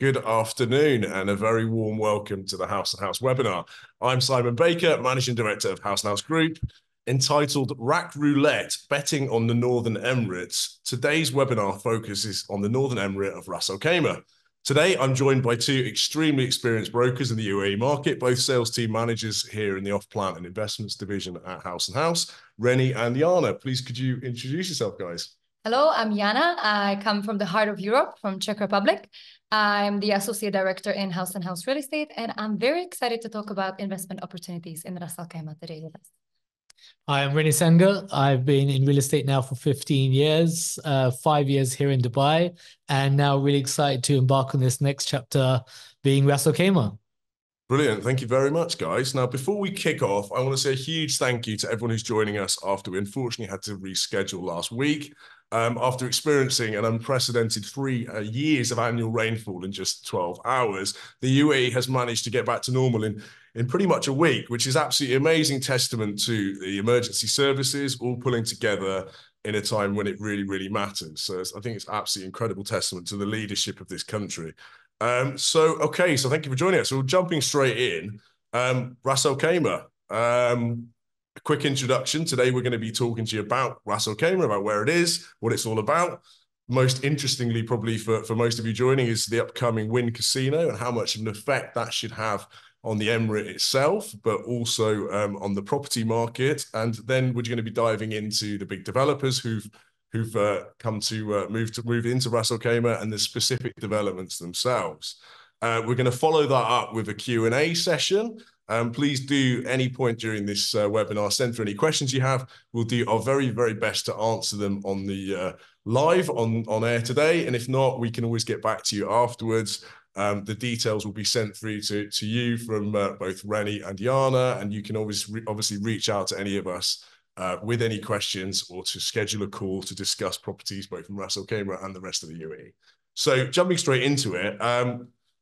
Good afternoon and a very warm welcome to the House & House webinar. I'm Simon Baker, Managing Director of House & House Group, entitled Rack Roulette, Betting on the Northern Emirates. Today's webinar focuses on the Northern Emirate of Ras Al Khaimah. Today, I'm joined by two extremely experienced brokers in the UAE market, both sales team managers here in the Off-Plant and Investments Division at House & House, Rennie and Jana. Please, could you introduce yourself, guys? Hello, I'm Jana. I come from the heart of Europe, from Czech Republic. I'm the Associate Director in House & House Real Estate, and I'm very excited to talk about investment opportunities in Ras Al Khaimah today with us. Hi, I'm Rennie Senga. I've been in real estate now for 15 years, 5 years here in Dubai, and now really excited to embark on this next chapter being Ras Al Khaimah. Brilliant. Thank you very much, guys. Now, before we kick off, I want to say a huge thank you to everyone who's joining us after we unfortunately had to reschedule last week. After experiencing an unprecedented 3 years of annual rainfall in just 12 hours, the UAE has managed to get back to normal in pretty much a week, which is absolutely amazing testament to the emergency services all pulling together in a time when it really, really matters. So I think it's absolutely incredible testament to the leadership of this country. So thank you for joining us. So jumping straight in, Ras Al Khaimah. A quick introduction. Today, we're going to be talking to you about Ras Al Khaimah, about where it is, what it's all about. Most interestingly, probably for most of you joining, is the upcoming Wynn Casino and how much of an effect that should have on the Emirate itself, but also on the property market. And then we're going to be diving into the big developers who've come to move into Ras Al Khaimah and the specific developments themselves. We're going to follow that up with a Q&A session. Please do any point during this webinar, send through any questions you have. We'll do our very, very best to answer them on the live on air today. And if not, we can always get back to you afterwards. The details will be sent through to you from both Rennie and Jana, and you can obviously reach out to any of us with any questions or to schedule a call to discuss properties both from Ras Al Khaimah and the rest of the UAE. So jumping straight into it,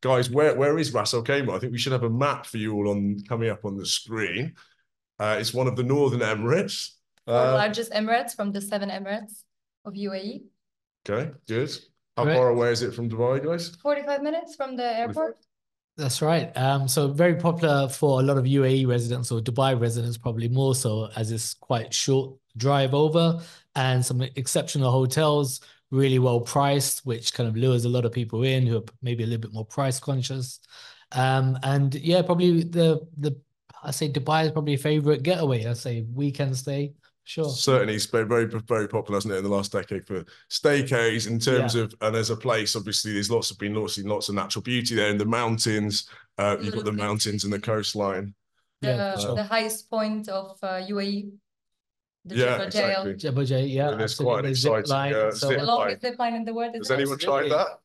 guys, where is Ras Al Khaimah? I think we should have a map for you all coming up on the screen. It's one of the Northern Emirates. Largest Emirates from the 7 Emirates of UAE. Okay, good. How far away is it from Dubai, guys? 45 minutes from the airport. That's right. So very popular for a lot of UAE residents, or Dubai residents probably more so, as it's quite short drive over, and some exceptional hotels, really well priced, which kind of lures a lot of people in who are maybe a little bit more price conscious. And yeah, probably I say Dubai is probably a favorite getaway. I say weekend stay. Sure. Certainly, it's been very, very popular, hasn't it, in the last decade for staycays in terms of, and as a place, obviously, there's lots of natural beauty there in the mountains. You've got the mountains and the coastline. The highest point of UAE. Exactly. Jebel Jay, yeah. And there's quite an exciting the longest zip line in the world. Has anyone tried that?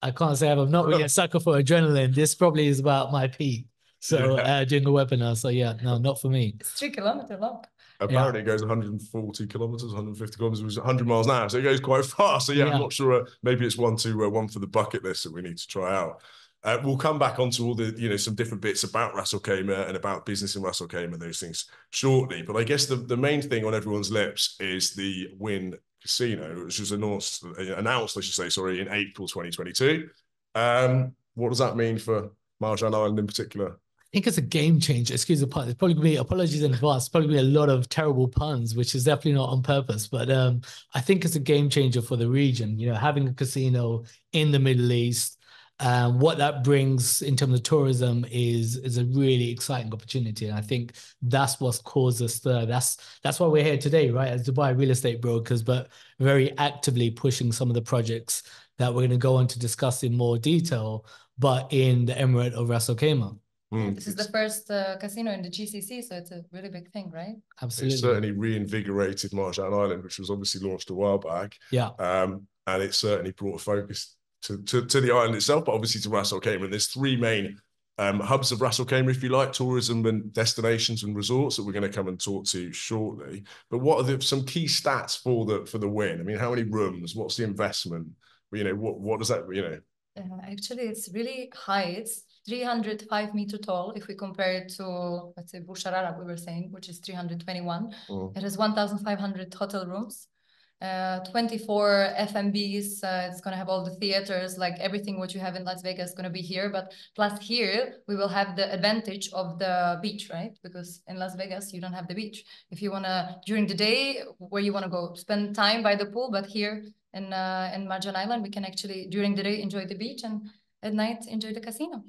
I can't say I'm not really a sucker for adrenaline. This probably is about my peak. So during the webinar, so yeah, no, not for me. It's 3 kilometers long. Apparently, it goes 140 kilometers, 150 kilometers, which is 100 miles an hour. So it goes quite fast. So yeah, I'm not sure. Maybe it's one for the bucket list that we need to try out. We'll come back onto all the, some different bits about Ras Al Khaimah and about business in Ras Al Khaimah, those things shortly. But I guess the main thing on everyone's lips is the Wynn Casino, which was announced, I should say, sorry, in April 2022. What does that mean for Marjan Island in particular? I think it's a game changer. Excuse the pun. It's probably going to be, apologies in advance, probably be a lot of terrible puns, which is definitely not on purpose. But I think it's a game changer for the region. Having a casino in the Middle East, What that brings in terms of tourism is a really exciting opportunity. And I think that's what's caused us there. That's why we're here today, right? As Dubai real estate brokers, but very actively pushing some of the projects that we're going to go on to discuss in more detail, but in the Emirate of Ras Al Khaimah. This is the first casino in the GCC, so it's a really big thing, right? Absolutely. It certainly reinvigorated Marjan Island, which was obviously launched a while back. Yeah. And it certainly brought a focus to the island itself, but obviously to Ras Al Khaimah. There's three main hubs of Ras Al Khaimah, if you like, tourism and destinations and resorts that we're going to come and talk to shortly. But what are some key stats for the win? I mean, how many rooms? What's the investment? You know, what does that, you know? Actually, it's really high. It's 305 meter tall. If we compare it to, let's say, Burj Al Arab, we were saying, which is 321. It has 1,500 hotel rooms, 24 F&Bs. It's going to have all the theaters, like everything what you have in Las Vegas is going to be here. But plus here, we will have the advantage of the beach, right? Because in Las Vegas, you don't have the beach. If you want to, during the day, where you want to go, spend time by the pool, but here in Marjan Island, we can actually, during the day, enjoy the beach, and at night, enjoy the casino.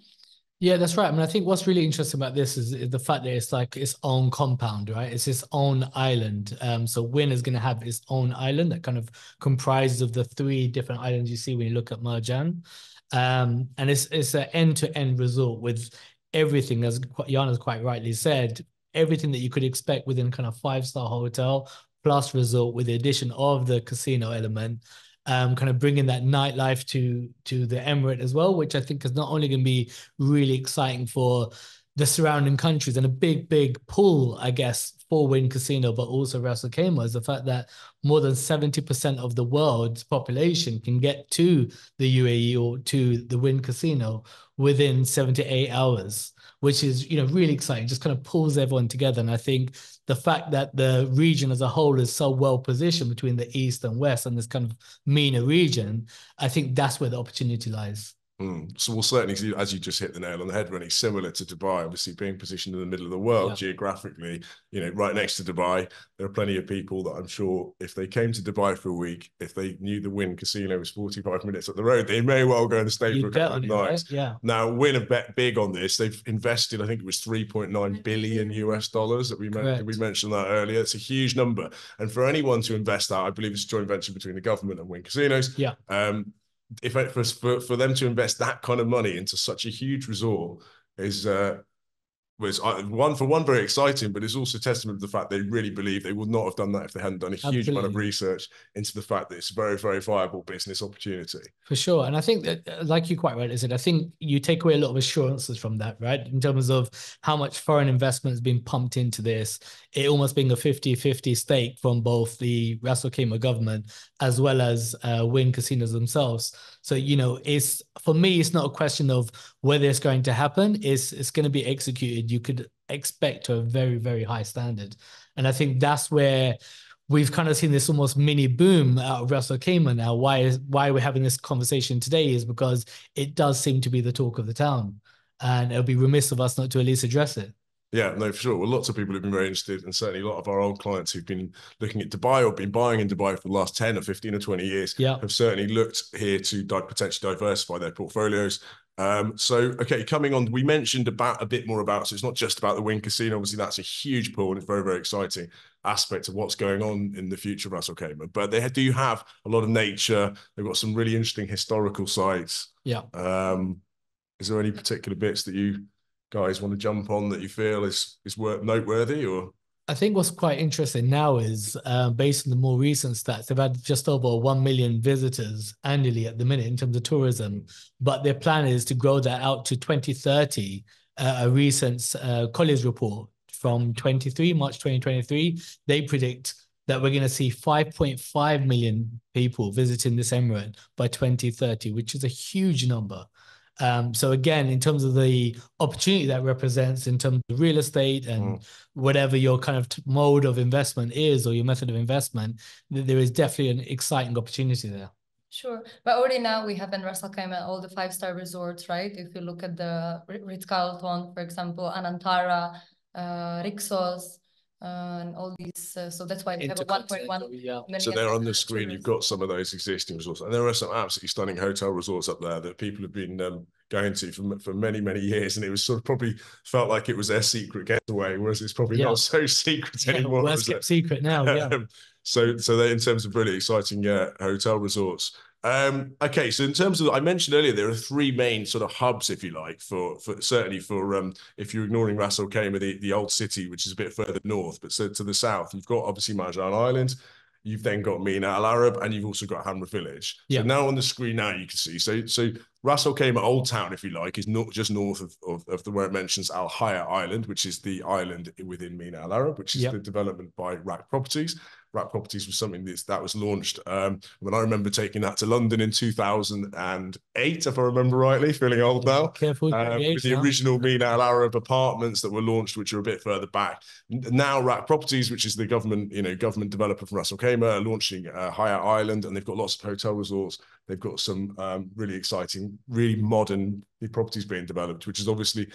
Yeah, that's right. I mean, I think what's really interesting about this is the fact that it's like its own compound, right? It's its own island. So Wynn is going to have its own island that kind of comprises of the three different islands you see when you look at Marjan. And it's an end-to-end resort with everything, as Jana's quite rightly said, everything that you could expect within kind of five-star hotel plus resort, with the addition of the casino element. Kind of bringing that nightlife to the Emirate as well, which I think is not only going to be really exciting for the surrounding countries, and a big pull, I guess, for Wynn Casino, but also Ras Al Khaimah, is the fact that more than 70% of the world's population can get to the UAE or to the Wynn Casino within 78 hours, which is, you know, really exciting. Just kind of pulls everyone together. And I think the fact that the region as a whole is so well positioned between the East and West and this kind of MENA region, I think that's where the opportunity lies. So we'll certainly see, as you just hit the nail on the head, really similar to Dubai, obviously being positioned in the middle of the world geographically, you know, right next to Dubai. There are plenty of people that I'm sure if they came to Dubai for a week, if they knew the Wynn Casino was 45 minutes up the road, they may well go and stay for a couple of nights. Right? Yeah. Now, Wynn have bet big on this. They've invested, I think it was $3.9 billion US that we mentioned that earlier. It's a huge number. And for anyone to invest that, I believe it's a joint venture between the government and Wynn Casinos. Yeah. If for them to invest that kind of money into such a huge resort is was one very exciting, but it's also testament to the fact they really believe they would not have done that if they hadn't done a huge amount of research into the fact that it's a very viable business opportunity. For sure. And I think that, like you quite rightly said, I think you take away a lot of assurances from that, right? In terms of how much foreign investment has been pumped into this, it almost being a 50-50 stake from both the Ras Al Khaimah government as well as Wynn Casinos themselves. So, you know, it's, for me, it's not a question of whether it's going to happen. It's going to be executed. You could expect to a very high standard. And I think that's where we've kind of seen this almost mini boom out of Ras Al Khaimah now. Why we're having this conversation today is because it does seem to be the talk of the town. And it'll be remiss of us not to at least address it. Yeah, no, for sure. Well, lots of people have been very interested, and certainly a lot of our old clients who've been looking at Dubai or been buying in Dubai for the last 10 or 15 or 20 years have certainly looked here to potentially diversify their portfolios. Okay, coming on, we mentioned a bit more about, so it's not just about the Wynn Casino. Obviously, that's a huge pull and it's very exciting aspect of what's going on in the future of Ras Al Khaimah. But they do have a lot of nature. They've got some really interesting historical sites. Yeah. Is there any particular bits that you guys want to jump on that you feel is noteworthy? Or I think what's quite interesting now is based on the more recent stats, they've had just over 1 million visitors annually at the minute in terms of tourism, but their plan is to grow that out to 2030. A recent Colliers report from March 2023, they predict that we're going to see 5.5 million people visiting this emirate by 2030, which is a huge number. So again, in terms of the opportunity that represents in terms of real estate and whatever your kind of mode of investment is or your method of investment, there is definitely an exciting opportunity there. Sure. But already now we have in Ras Al Khaimah all the 5-star resorts, right? If you look at the Ritz-Carlton, for example, Anantara, Rixos, and all these. So that's why we have a 1.1 yeah. million. So there on the screen, you've got some of those existing resorts, and there are some absolutely stunning hotel resorts up there that people have been going to for many, many years, and it was sort of probably felt like it was their secret getaway, whereas it's probably not so secret anymore. Worst kept secret now, yeah. So they, in terms of really exciting hotel resorts. Okay, so in terms of, I mentioned earlier, there are three main sort of hubs, if you like, for certainly for if you're ignoring Ras Al Khaimah, the old city, which is a bit further north, but so to the south, you've got obviously Marjan Island, you've then got Mina Al Arab, and you've also got Hamra Village. So now on the screen now you can see, so Ras Al Khaimah Old Town, if you like, is not just north of the where it mentions Al Haya Island, which is the island within Mina Al Arab, which is the development by RAK Properties. RAK Properties was something that was launched when I remember taking that to London in 2008, if I remember rightly, feeling old now. Careful, with the original Mina Al Arab apartments that were launched, which are a bit further back. Now RAK Properties, which is the government developer from Ras Al Khaimah, are launching Haya Island, and they've got lots of hotel resorts. They've got some really exciting, really modern properties being developed, which are obviously,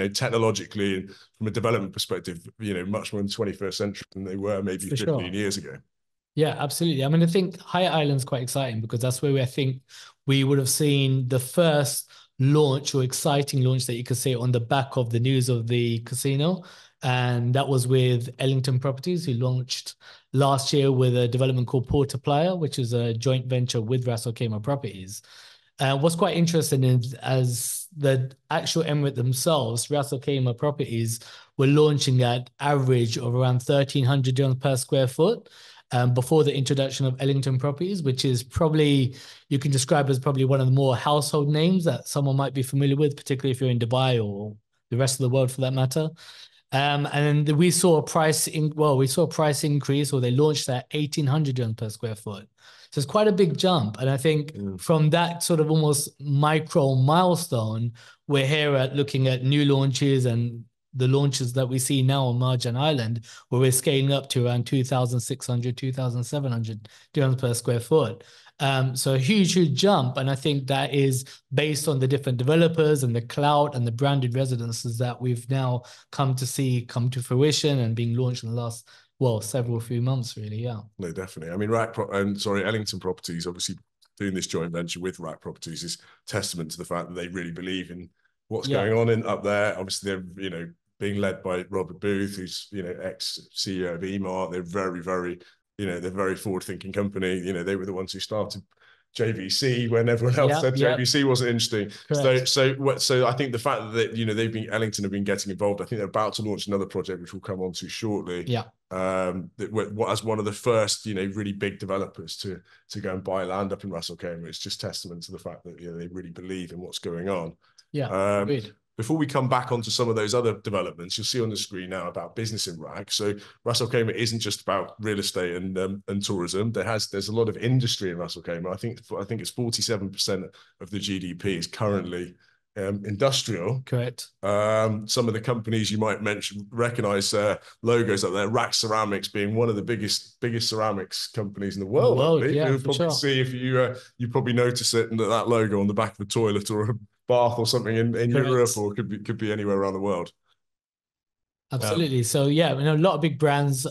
technologically and from a development perspective, much more in the 21st century than they were maybe 15 years ago. Yeah, absolutely. I mean, I think Haya Island's quite exciting because that's where I think we would have seen the first launch or exciting launch that you could say on the back of the news of the casino. And that was with Ellington Properties, who launched last year with a development called Porta Playa, which is a joint venture with Ras Al Khaimah Properties. What's quite interesting is, as the actual emirate themselves, Ras Al Khaimah Properties, were launching at average of around 1,300 dirhams per square foot before the introduction of Ellington Properties, which is probably, you can describe as probably one of the more household names that someone might be familiar with, particularly if you're in Dubai or the rest of the world for that matter. And we saw a price increase, or they launched at 1,800 dirhams per square foot. So it's quite a big jump. And I think from that sort of almost micro milestone, we're here looking at new launches and the launches that we see now on Marjan Island, where we're scaling up to around 2,600, 2,700 dirhams per square foot. So a huge jump. And I think that is based on the different developers and the clout and the branded residences that we've now come to fruition and being launched in the last, several few months, really. Yeah. No, definitely. I mean, Ellington Properties, obviously doing this joint venture with RAK Properties is testament to the fact that they really believe in what's going on up there. Obviously, they're, being led by Robert Booth, who's, ex-CEO of EMART. They're very, very, they're a very forward-thinking company. They were the ones who started JVC when everyone else said JVC wasn't interesting. So I think the fact that Ellington have been getting involved. I think they're about to launch another project which we'll come on to shortly. Yeah. As one of the first really big developers to go and buy land up in Ras Al Khaimah. It's just testament to the fact that they really believe in what's going on. Yeah. Agreed. Before we come back onto some of those other developments, you'll see on the screen now about business in RAK. So Ras Al Khaimah isn't just about real estate and tourism. There's a lot of industry in Ras Al Khaimah. I think it's 47% of the GDP is currently industrial. Correct. Some of the companies you might recognize logos up there. RAK Ceramics being one of the biggest ceramics companies in the world. You'll probably see if you probably notice it in that logo on the back of a toilet or a bath or something in Europe, or could be anywhere around the world. Absolutely. So yeah, a lot of big brands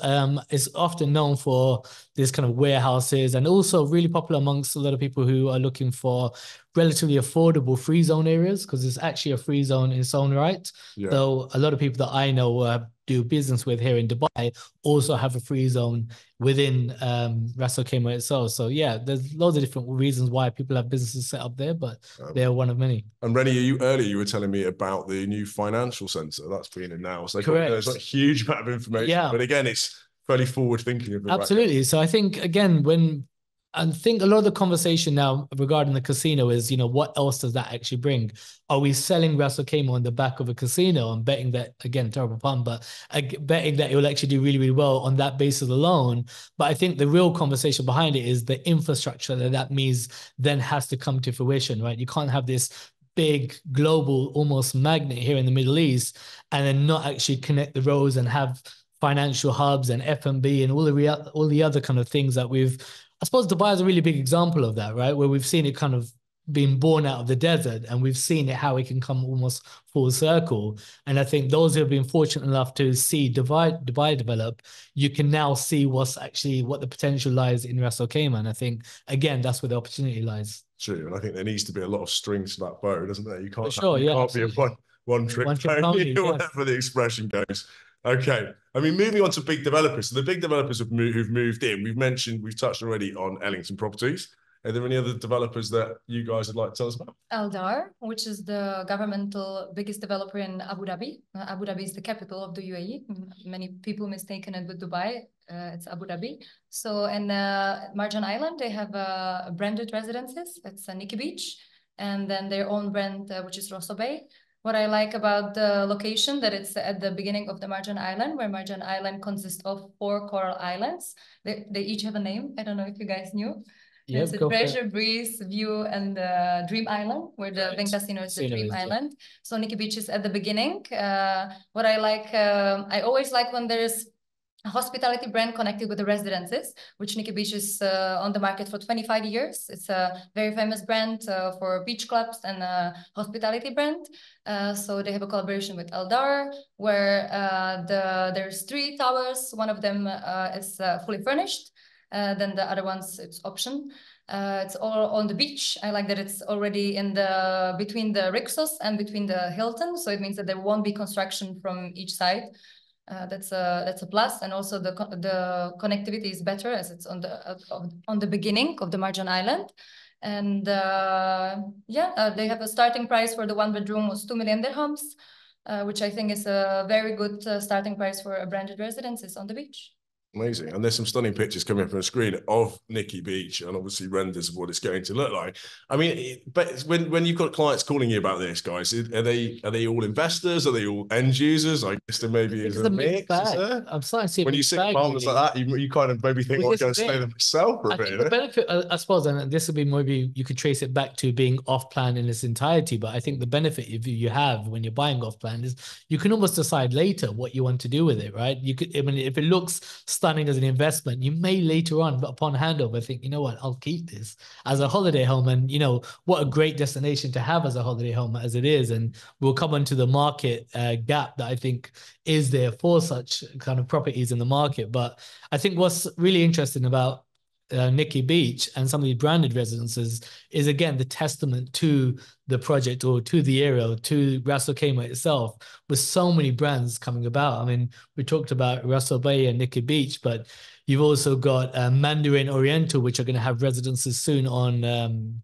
is often known for this kind of warehouses, and also really popular amongst a lot of people who are looking for relatively affordable free zone areas, because it's actually a free zone in its own right. Yeah. So a lot of people that I know do business with here in Dubai also have a free zone within Ras Al Khaimah itself. So yeah, there's loads of different reasons why people have businesses set up there, but they're one of many. And Rennie, you were telling me about the new financial centre that's been in now. So there's a huge amount of information, but again, it's fairly forward thinking. Absolutely. So I think, again, I think a lot of the conversation now regarding the casino is, what else does that actually bring? Are we selling Ras Al Khaimah on the back of a casino and betting that, again, terrible pun, but betting that it will actually do really, really well on that basis alone? But I think the real conversation behind it is the infrastructure that means then has to come to fruition, right? You can't have this big global almost magnet here in the Middle East and then not actually connect the roads and have financial hubs and F&B and all the other kind of things that I suppose Dubai is a really big example of that, right? Where we've seen it kind of been born out of the desert, and we've seen it, how it can come almost full circle. And I think those who have been fortunate enough to see Dubai develop, you can now see what the potential lies in Ras Al Khaimah. And I think, again, that's where the opportunity lies. True, and I think there needs to be a lot of strings to that bow, doesn't there? You can't, can't be a one-trick pony, or whatever the expression goes. Okay, I mean, moving on to big developers. So the big developers who've moved in, we've touched already on Ellington Properties. Are there any other developers that you guys would like to tell us about? Aldar, which is the governmental biggest developer in Abu Dhabi. Abu Dhabi is the capital of the UAE. Many people mistaken it with Dubai. It's Abu Dhabi. So in Marjan Island, they have branded residences. It's Nikki Beach. And then their own brand, which is Ras Al Khaimah. What I like about the location, that it's at the beginning of the Marjan Island, where Marjan Island consists of 4 coral islands. They each have a name. I don't know if you guys knew. It's a Treasure, Breeze, View, and Dream Island, where the Wing Casino is the Dream Island. So Nikki Beach is at the beginning. What I like, I always like when there's a hospitality brand connected with the residences, which Nikki Beach is on the market for 25 years. It's a very famous brand for beach clubs and hospitality brand. So they have a collaboration with Aldar, where there's 3 towers. One of them is fully furnished. Then the other ones, it's option. It's all on the beach. I like that it's already in between the Rixos and between the Hilton. So it means that there won't be construction from each side. That's a plus, and also the connectivity is better, as it's on the beginning of the Marjan Island. And they have a starting price for the 1 bedroom was 2 million dirhams, which I think is a very good starting price for a branded residences on the beach. Amazing. And there's some stunning pictures coming up on the screen of Nikki Beach, and obviously renders of what it's going to look like. I mean, but when you've got clients calling you about this, guys, are they all investors? Are they all end users? I guess there maybe is a mix. I'm starting to see when you see partners like that, you kind of maybe think, I'm going to stay there myself for a bit. The benefit, I suppose, and this would be maybe you could trace it back to being off plan in its entirety. But I think the benefit you have when you're buying off plan is you can almost decide later what you want to do with it, right? You could, I mean, if it looks stunning as an investment, you may later on, upon handover, think, you know what, I'll keep this as a holiday home. And you know what a great destination to have as a holiday home as it is. And we'll come onto the market gap that I think is there for such kind of properties in the market. But I think what's really interesting about Nikki Beach and some of these branded residences is, again, the testament to the project, or to the area, to Ras Al Khaimah itself, with so many brands coming about. I mean, we talked about Ras Al Khaimah and Nikki Beach, but you've also got Mandarin Oriental, which are going to have residences soon on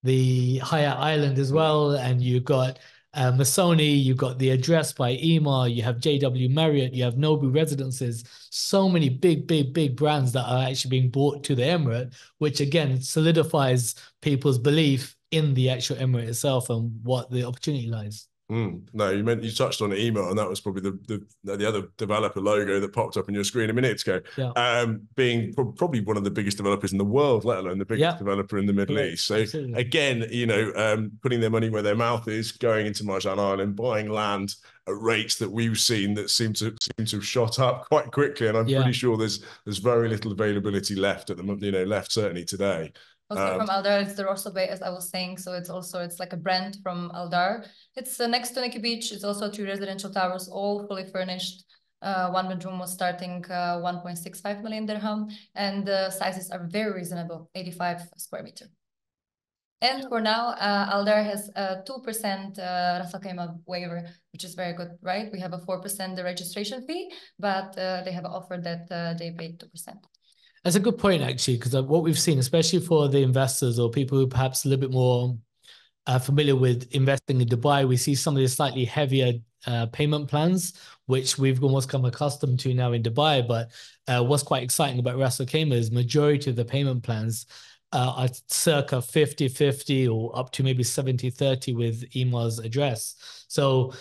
the Hyatt Island as well. And you've got Masoni, you've got the Address by Ema, you have JW Marriott, you have Nobu Residences, so many big brands that are actually being brought to the Emirate, which again solidifies people's belief in the actual Emirate itself and what the opportunity lies. No, you touched on email, and that was probably the other developer logo that popped up on your screen a minute ago. Yeah. Being probably one of the biggest developers in the world, let alone the biggest developer in the Middle East. So absolutely. Again, you know, putting their money where their mouth is, going into Marjan Island, buying land at rates that we've seen that seem to have shot up quite quickly, and I'm pretty sure there's very little availability left at the left certainly today. Also from Aldar, it's the Ras Al Khaimah, as I was saying. So it's like a brand from Aldar. It's next to Nikki Beach. It's also 2 residential towers, all fully furnished. 1 bedroom was starting 1.65 million dirham, and the sizes are very reasonable, 85 square meter. And for now, Aldar has a 2% Ras Al Khaimah waiver, which is very good, right? We have a 4% the registration fee, but they have offered that they pay 2%. That's a good point, actually, because what we've seen, especially for the investors or people who perhaps a little bit more familiar with investing in Dubai, we see some of the slightly heavier payment plans, which we've almost come accustomed to now in Dubai. But what's quite exciting about Ras Al Khaimah is majority of the payment plans are circa 50-50 or up to maybe 70-30 with Ema's Address. So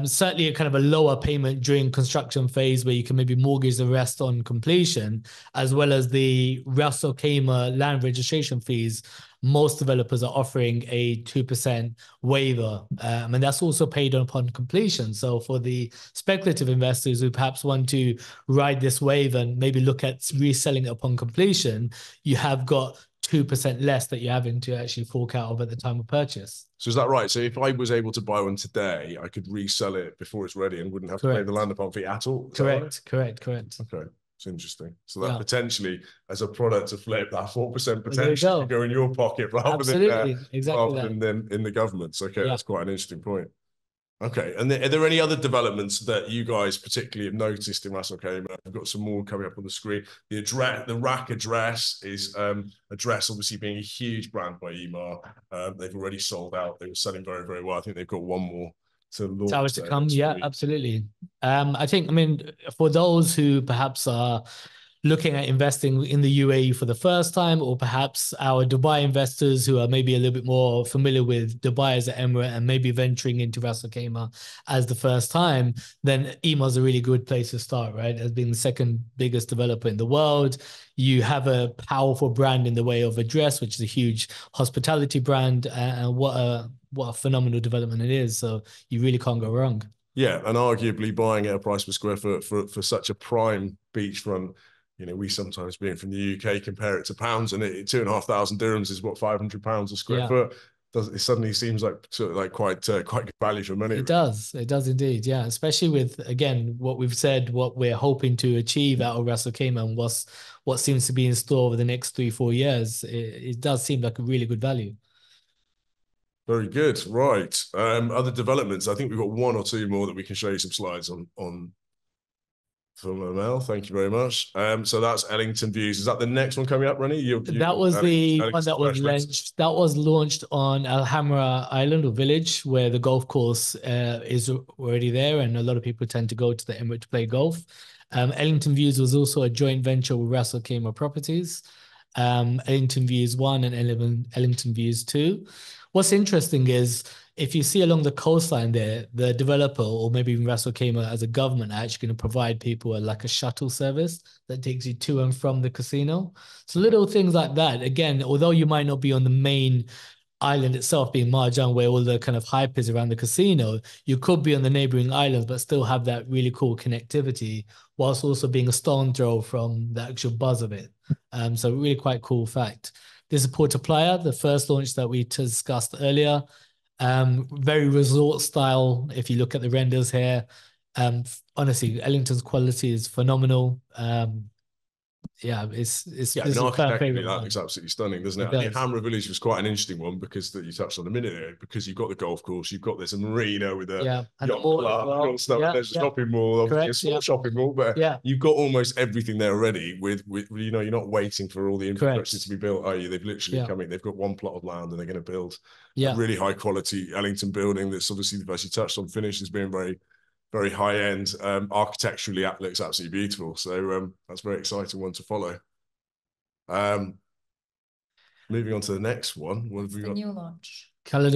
certainly a kind of a lower payment during construction phase where you can maybe mortgage the rest on completion, as well as the Ras Al Khaimah land registration fees. Most developers are offering a 2% waiver, and that's also paid upon completion. So for the speculative investors who perhaps want to ride this wave and maybe look at reselling it upon completion, you have got 2% less that you're having to actually fork out of at the time of purchase. So is that right? So if I was able to buy one today, I could resell it before it's ready and wouldn't have to pay the land upon fee at all? Correct. Okay. It's interesting. So that Yeah. potentially, as a product to flip, that 4% Well, there you potentially go. could go in your pocket rather than in the government's. Okay, Yeah. that's quite an interesting point. Okay, and are there any other developments that you guys particularly have noticed in Ras Al Khaimah? I've got some more coming up on the screen. The rack address is address obviously being a huge brand by Emaar. They've already sold out. They were selling very, very well. I think they've got one more to launch. Towers to come, yeah, absolutely. I mean, for those who perhaps are looking at investing in the UAE for the first time, or perhaps our Dubai investors who are maybe a little bit more familiar with Dubai as an emirate and maybe venturing into Ras Al Khaimah as the first time, then Emaar's a really good place to start, right? As being the second biggest developer in the world, you have a powerful brand in the way of Address, which is a huge hospitality brand, and what a phenomenal development it is. So you really can't go wrong. Yeah, and arguably buying at a price per square foot for such a prime beachfront. You know, we sometimes, being from the UK, compare it to pounds, and 2,500 dirhams is what, £500 a square foot. It suddenly seems like sort of like quite good value for money. It does indeed, yeah. Especially with, again, what we've said, what we're hoping to achieve out of Ras Al Khaimah and what seems to be in store over the next 3-4 years. It does seem like a really good value. Very good. Right. Other developments. I think we've got one or two more that we can show you some slides on from Mel. Thank you very much. So that's Ellington Views. Is that the next one coming up, Rennie? That was the one that was launched. That was launched on Al Hamra Island or village, where the golf course is already there, and a lot of people tend to go to the Emirate to play golf. Ellington Views was also a joint venture with Ras Al Khaimah Properties. Ellington Views 1 and Ellington Views 2. What's interesting is, if you see along the coastline there, the developer or maybe even Ras Al Khaimah as a government are actually going to provide people like a shuttle service that takes you to and from the casino. So little things like that. Again, although you might not be on the main island itself, being Marjan, where all the kind of hype is around the casino, you could be on the neighboring islands but still have that really cool connectivity, whilst also being a stone throw from the actual buzz of it. So really quite cool fact. This is Porta Playa, the first launch that we discussed earlier. Very resort style. If you look at the renders here, honestly, Ellington's quality is phenomenal. It's architecturally that looks absolutely stunning, doesn't it? I think does. Hamra Village was quite an interesting one because that you touched on a minute there, because you've got the golf course, you've got this marina with a yacht club, there's a shopping mall, obviously a small shopping mall, but you've got almost everything there already. With you know, you're not waiting for all the infrastructure to be built, are you? They've literally come in, they've got one plot of land and they're going to build a really high quality Ellington building that's obviously, as you touched on, finished as being very, very high end. Architecturally, that looks absolutely beautiful. So that's a very exciting one to follow. Moving on to the next one. What have we got? New launch. Khalid,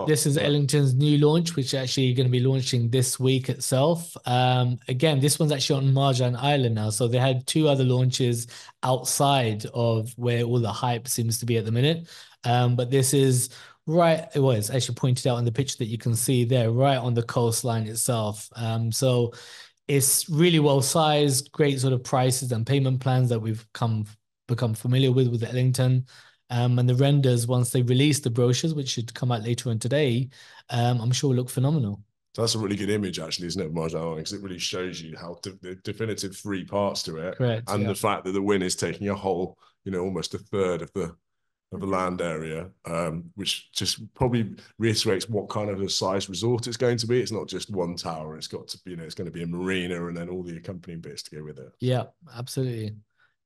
this is Ellington's new launch, which is actually going to be launching this week itself. Again, this one's actually on Marjan Island now. So they had 2 other launches outside of where all the hype seems to be at the minute. But this is it's actually pointed out in the picture that you can see there, right on the coastline itself. So it's really well sized, great sort of prices and payment plans that we've become familiar with Ellington. And the renders, once they release the brochures, which should come out later on today, I'm sure will look phenomenal. So that's a really good image, actually, isn't it, Marjan? Because it really shows you how the definitive 3 parts to it. Correct, and the fact that the win is taking a whole, you know, almost a third of the land area, which just probably reiterates what kind of a size resort it's going to be. It's not just one tower. It's got to be, you know, it's going to be a marina and then all the accompanying bits to go with it. Yeah, absolutely.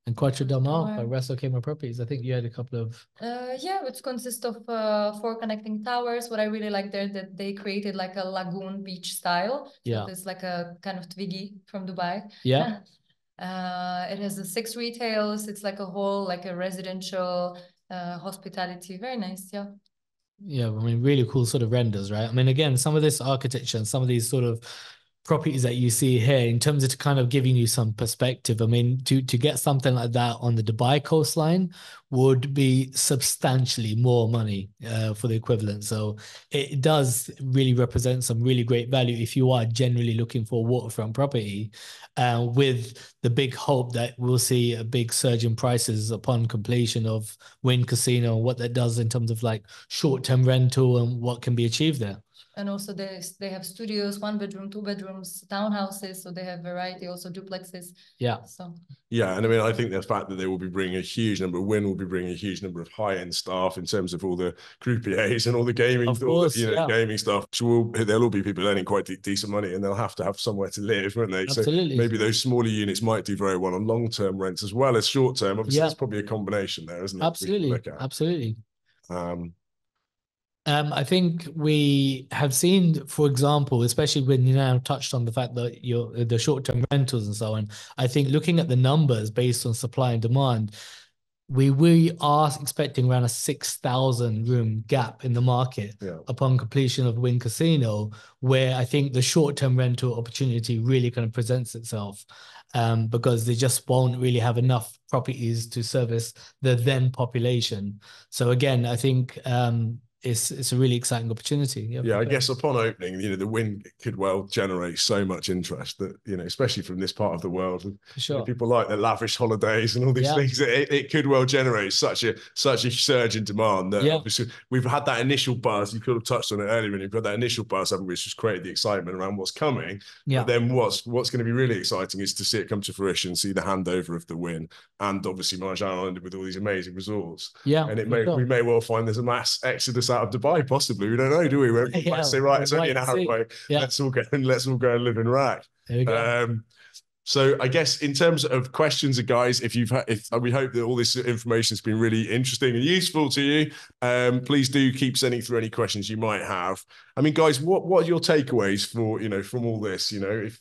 And Quatre Damas by Ras Al Khaimah Properties. I think you had a couple of... it consists of 4 connecting towers. What I really like there, that they created like a lagoon beach style. So it's like a kind of Twiggy from Dubai. Yeah. It has 6 retails. It's like a whole, like a residential hospitality. Very nice, yeah. Yeah, I mean, really cool sort of renders, right? I mean, again, some of this architecture and some of these sort of properties that you see here, in terms of kind of giving you some perspective, I mean, to get something like that on the Dubai coastline would be substantially more money for the equivalent. So it does really represent some really great value if you are generally looking for waterfront property, with the big hope that we'll see a big surge in prices upon completion of Wynn Casino, and what that does in terms of like short-term rental and what can be achieved there. And also they have studios, 1 bedroom, 2 bedrooms, townhouses, so they have variety, also duplexes. Yeah. So yeah, and I mean, I think the fact that they will be bringing a huge number, Wynn will be bringing a huge number of high-end staff in terms of all the croupiers and all the gaming, of course, gaming stuff. So there'll all be people earning quite decent money, and they'll have to have somewhere to live, won't they? Absolutely. So maybe those smaller units might do very well on long-term rents as well as short-term. Obviously, it's probably a combination there, isn't it? Absolutely, absolutely. I think we have seen, for example, especially when you now touched on the fact that the short-term rentals and so on, I think looking at the numbers based on supply and demand, we are expecting around a 6,000 room gap in the market upon completion of Wynn Casino, where I think the short-term rental opportunity really kind of presents itself, because they just won't really have enough properties to service the then population. So again, I think it's a really exciting opportunity. Yeah, I guess upon opening, the Wynn could well generate so much interest that, especially from this part of the world, people like their lavish holidays and all these things, it could well generate such a surge in demand that obviously we've had that initial buzz. You could have touched on it earlier, and you've got that initial buzz, which has created the excitement around what's coming. But then what's going to be really exciting is to see it come to fruition, see the handover of the Wynn, and obviously Marjan Island with all these amazing resorts. Yeah, and we may well find there's a mass exodus out of Dubai, possibly. We don't know, do we? We might say, right, it's only an hour away. Let's all go and live in Iraq. There we go. So I guess in terms of questions, guys, if we hope that all this information has been really interesting and useful to you, please do keep sending through any questions you might have. I mean, guys, what are your takeaways for from all this? If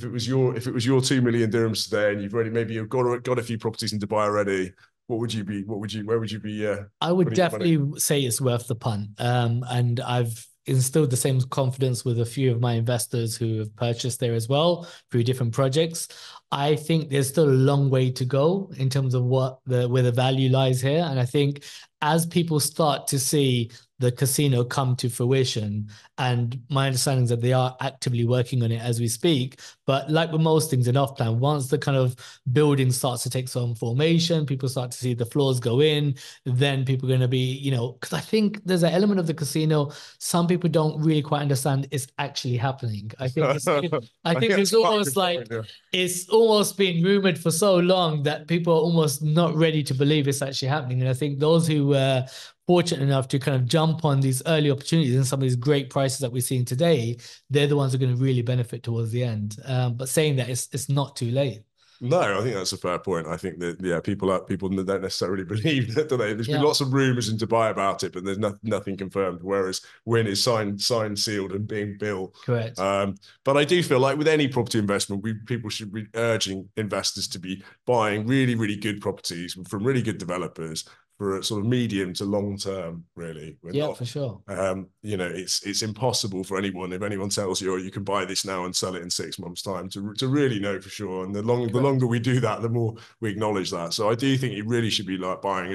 it was your 2 million dirhams today, and you've got a few properties in Dubai already, where would you be? I would definitely say it's worth the punt. And I've instilled the same confidence with a few of my investors who have purchased there as well through different projects. I think there's still a long way to go in terms of where the value lies here. And I think as people start to see the casino come to fruition, and my understanding is that they are actively working on it as we speak. But like with most things in off-plan, once the kind of building starts to take some formation, people start to see the floors go in, then people are going to be, because I think there's an element of the casino, some people don't really quite understand it's actually happening. I think it's almost like it's almost been rumored for so long that people are almost not ready to believe it's actually happening. And I think those who were fortunate enough to kind of jump on these early opportunities and some of these great prices that we're seeing today, they're the ones who are going to really benefit towards the end. But saying that, it's not too late. No, I think that's a fair point. I think that people don't necessarily believe that, do they? There's been lots of rumors in Dubai about it, but there's nothing confirmed. Whereas Wynn is signed, sealed, and being built. Correct. But I do feel like with any property investment, people should be urging investors to be buying really, really good properties from really good developers for a sort of medium to long term, really. For sure. It's impossible for anyone, if anyone tells you, you can buy this now and sell it in 6 months' time, to really know for sure. And the longer we do that, the more we acknowledge that. So I do think it really should be like buying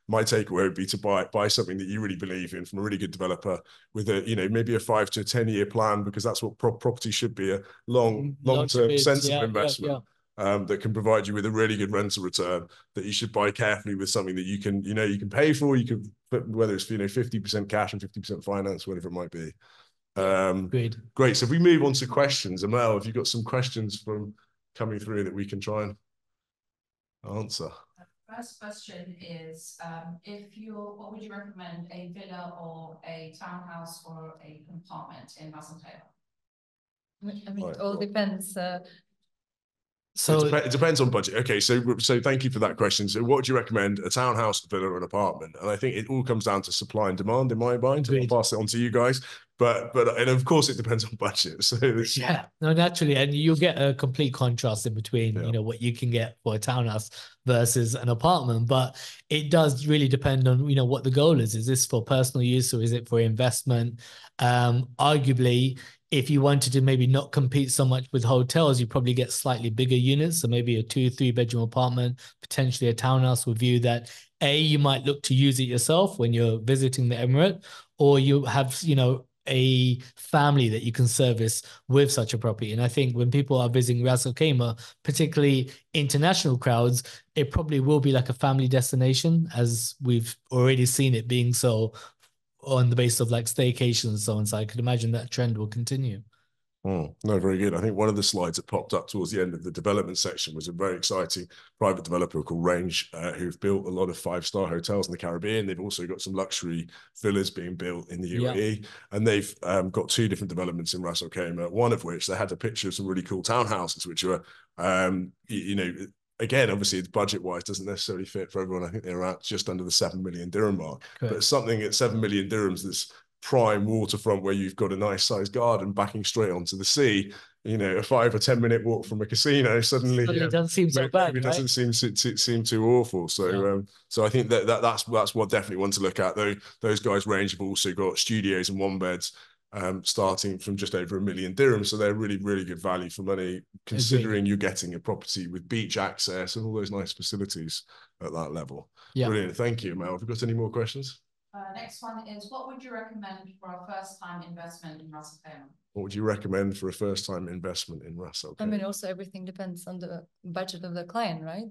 my takeaway would be to buy something that you really believe in from a really good developer with maybe a 5 to 10 year plan, because that's what property should be, a long-term sensible investment. That can provide you with a really good rental return, that you should buy carefully with something that you can pay for. You can put, whether it's 50% cash and 50% finance, whatever it might be. Great. So if we move on to questions, Amel, have you got some questions coming through that we can try and answer? First question is, what would you recommend, a villa or a townhouse or a apartment in Ras Al Khaimah? I mean, it all depends. So it depends on budget. Okay, so thank you for that question. So what would you recommend, a townhouse, a villa, or an apartment? And I think it all comes down to supply and demand in my mind. I'll pass it on to you guys. But and of course it depends on budget. So naturally, and you'll get a complete contrast in between, what you can get for a townhouse versus an apartment. But it does really depend on, what the goal is. Is this for personal use or is it for investment? Arguably, if you wanted to maybe not compete so much with hotels, you probably get slightly bigger units. So maybe a 2-3 bedroom apartment, potentially a townhouse with you that you might look to use it yourself when you're visiting the Emirate, or you have, a family that you can service with such a property. And I think when people are visiting Ras Al Khaimah, particularly international crowds, it probably will be like a family destination, as we've already seen it being so on the basis of like staycations and so on. So I could imagine that trend will continue. No, very good. I think one of the slides that popped up towards the end of the development section was a very exciting private developer called Range, who've built a lot of 5-star hotels in the Caribbean. They've also got some luxury villas being built in the UAE, and they've got 2 different developments in Ras Al Khaimah, one of which they had a picture of some really cool townhouses, which were, again, obviously, it's budget-wise doesn't necessarily fit for everyone. I think they're at just under the 7 million dirham mark. Correct. But something at 7 million dirhams that's prime waterfront where you've got a nice sized garden backing straight onto the sea, a 5 or 10 minute walk from a casino, suddenly it doesn't seem so bad. It doesn't seem too awful. So so I think that's what definitely one to look at. Though those guys Range have also got studios and 1-beds starting from just over 1 million dirhams. So they're really, really good value for money, considering you're getting a property with beach access and all those nice facilities at that level. Brilliant. Thank you, Mel. Have you got any more questions? Next one is, what would you recommend for a first-time investment in Ras Al Khaimah? What would you recommend for a first-time investment in Ras Al Khaimah? I mean, also everything depends on the budget of the client, right?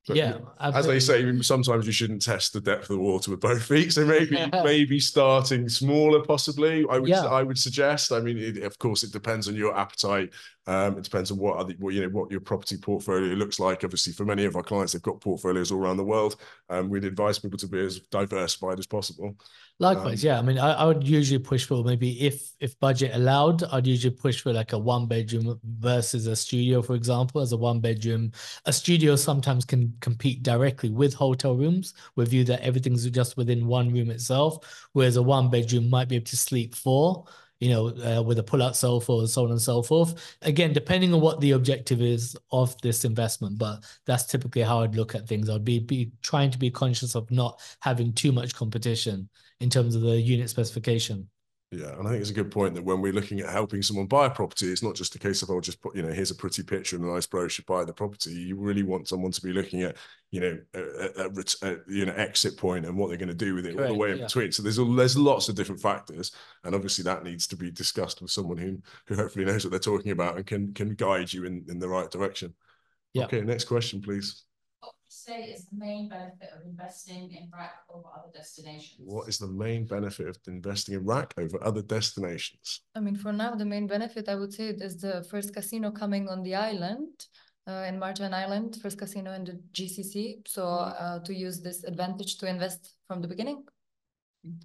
But as they say, sometimes you shouldn't test the depth of the water with both feet. So maybe starting smaller, possibly. I would suggest. I mean, of course, it depends on your appetite. It depends on what your property portfolio looks like. Obviously, for many of our clients, they've got portfolios all around the world. We'd advise people to be as diversified as possible. Likewise, I mean, I would usually push for, maybe if budget allowed, I'd usually push for like a 1-bedroom versus a studio, for example. As a 1-bedroom, a studio sometimes can compete directly with hotel rooms, with you that everything's just within one room itself, whereas a 1-bedroom might be able to sleep 4, with a pull-out sofa and so on and so forth. Again, depending on what the objective is of this investment, but that's typically how I'd look at things. I'd be trying to be conscious of not having too much competition in terms of the unit specification. Yeah, and I think it's a good point that when we're looking at helping someone buy a property, it's not just a case of, I'll just put, here's a pretty picture and a nice brochure, buy the property. You really want someone to be looking at, exit point and what they're going to do with it. Correct, all the way in between. So there's lots of different factors, and obviously that needs to be discussed with someone who hopefully knows what they're talking about and can guide you in the right direction. Okay, next question, please. What would you say is the main benefit of investing in RAK over other destinations? What is the main benefit of investing in RAK over other destinations? I mean, for now, the main benefit, I would say, is the first casino coming on the island, in Marjan Island, first casino in the GCC. So to use this advantage to invest from the beginning.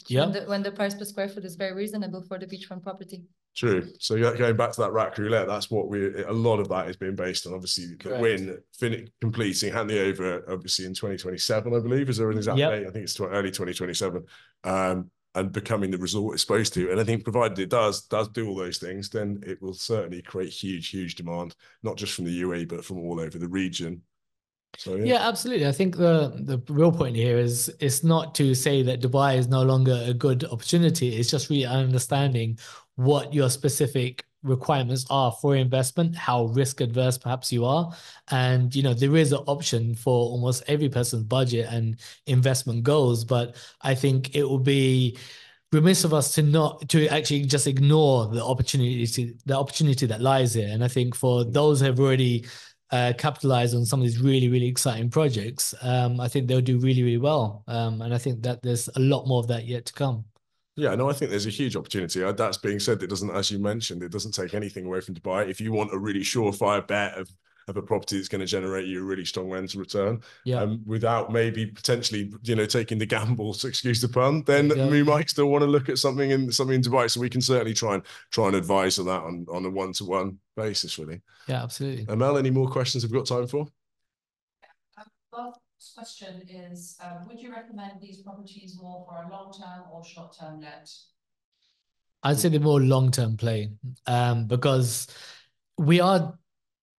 When the price per square foot is very reasonable for the beachfront property. True. So going back to that RAK roulette, that's what a lot of that is being based on. Obviously, the win, completing, handing over, obviously in 2027, I believe. Is there an exact date? I think it's early 2027. And becoming the resort it's supposed to. And I think provided it does do all those things, then it will certainly create huge demand, not just from the UAE, but from all over the region. So, yeah, absolutely. I think the real point here is it's not to say that Dubai is no longer a good opportunity. It's just really understanding what your specific requirements are for investment, how risk adverse perhaps you are. And, there is an option for almost every person's budget and investment goals. But I think it will be remiss of us to actually just ignore the opportunity that lies here. And I think for those who have already capitalize on some of these really exciting projects, I think they'll do really well. And I think that there's a lot more of that yet to come. Yeah, no, I think there's a huge opportunity. That's being said, it doesn't, as you mentioned, it doesn't take anything away from Dubai. If you want a really surefire bet of a property that's going to generate you a really strong rental return, without maybe potentially, taking the gamble, to excuse the pun, then we might still want to look at something in Dubai. So we can certainly try and advise on that on a one-to-one basis, really. Yeah, absolutely. Mel, any more questions have we got time for? Last question is, would you recommend these properties more for a long-term or short-term let? I'd say the more long-term play, because we are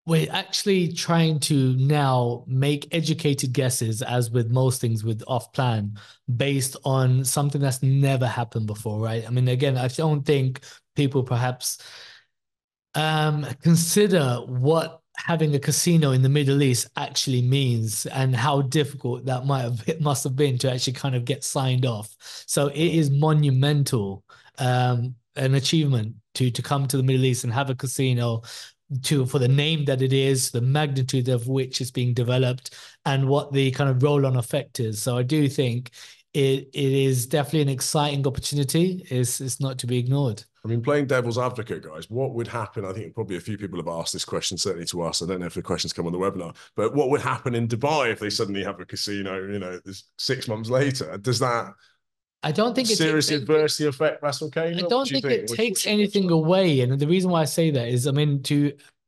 We're actually trying to now make educated guesses, as with most things with off plan, based on something that's never happened before, right? I mean, again, I don't think people perhaps consider what having a casino in the Middle East actually means and how difficult that must have been to actually kind of get signed off. So it is monumental, an achievement to come to the Middle East and have a casino for the name that it is, the magnitude of which is being developed, and what the kind of roll-on effect is. So I do think it is definitely an exciting opportunity. It's not to be ignored. I mean, playing devil's advocate, guys, what would happen? I think probably a few people have asked this question, certainly to us. I don't know if the questions come on the webinar, but what would happen in Dubai if they suddenly have a casino, you know, 6 months later? Does that I don't think seriously adversely affect Ras Al Khaimah? I don't think it takes anything away. And the reason why I say that is, I mean,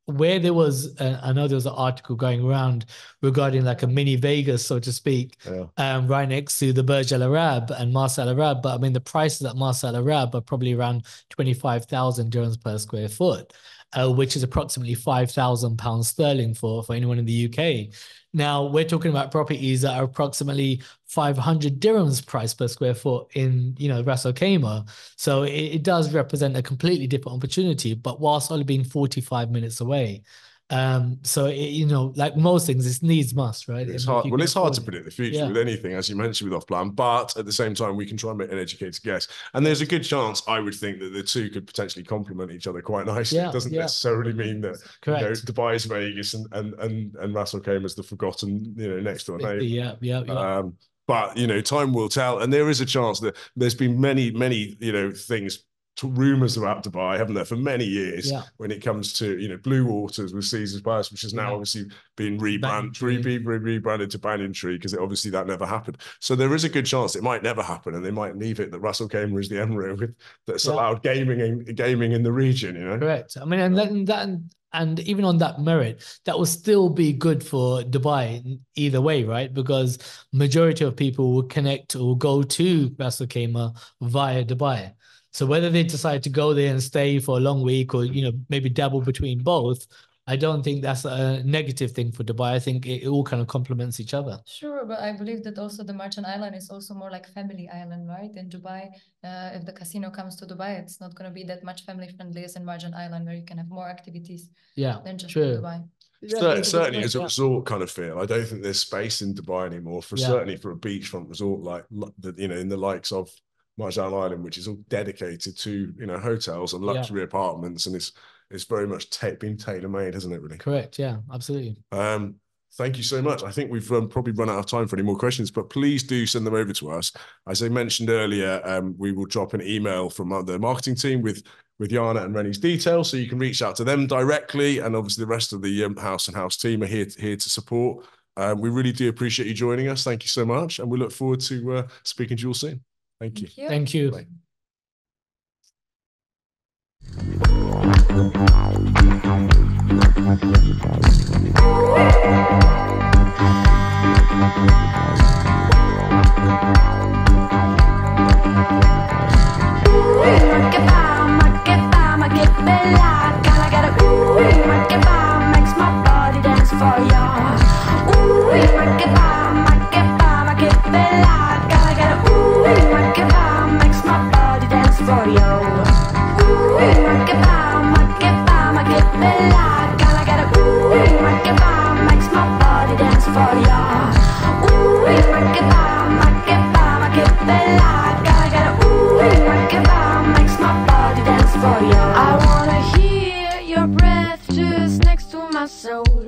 where there was, I know there was an article going around regarding like a mini Vegas, so to speak, right next to the Burj Al Arab and Mas Al Arab. But I mean, the prices at Mas Al Arab are probably around 25,000 dirhams per square foot, which is approximately £5,000 sterling for anyone in the UK. Now we're talking about properties that are approximately 500 dirhams price per square foot in, you know, Ras Al Khaimah. So it does represent a completely different opportunity, but whilst only being 45 minutes away. So you know, like most things, it's needs must, right? It's hard. Well, it's hard to predict the future with anything, as you mentioned, with off plan. But at the same time, we can try and make an educated guess. And there's a good chance, I would think, that the two could potentially complement each other quite nicely. It doesn't necessarily mean that you know, Dubai is Vegas and Ras Al Khaimah is the forgotten, you know, next door neighbor. But you know, time will tell, and there is a chance that there's been many, you know, things. Rumors about Dubai, haven't there, for many years when it comes to, you know, Blue Waters with Caesar's Palace, which has now obviously been rebranded to Banyan Tree, because obviously that never happened. So there is a good chance it might never happen, and they might leave it that Ras Al Khaimah is the emirate that's allowed gaming in the region, you know. Correct. I mean, and even on that merit, that will still be good for Dubai either way, right? Because majority of people will connect or go to Ras Al Khaimah via Dubai. So whether they decide to go there and stay for a long week, or, you know, maybe dabble between both, I don't think that's a negative thing for Dubai. I think it all kind of complements each other. Sure, but I believe that also the Merchant Island is also more like family island, right? In Dubai, if the casino comes to Dubai, it's not going to be that much family friendly as in Merchant Island, where you can have more activities than just in Dubai. Certainly as a resort kind of feel. I don't think there's space in Dubai anymore for certainly for a beachfront resort like the, you know, in the likes of Marjan Island, which is all dedicated to, you know, hotels and luxury apartments, and it's very much been tailor-made, hasn't it, really? Correct. Yeah, absolutely. Thank you so much. I think we've probably run out of time for any more questions, but please do send them over to us. As I mentioned earlier, we will drop an email from the marketing team with Yana and Rennie's details, so you can reach out to them directly, and obviously the rest of the house team are here to support. We really do appreciate you joining us. Thank you so much, and we look forward to speaking to you all soon. Thank you. Thank you. Bye. I wanna hear your breath just next to my soul.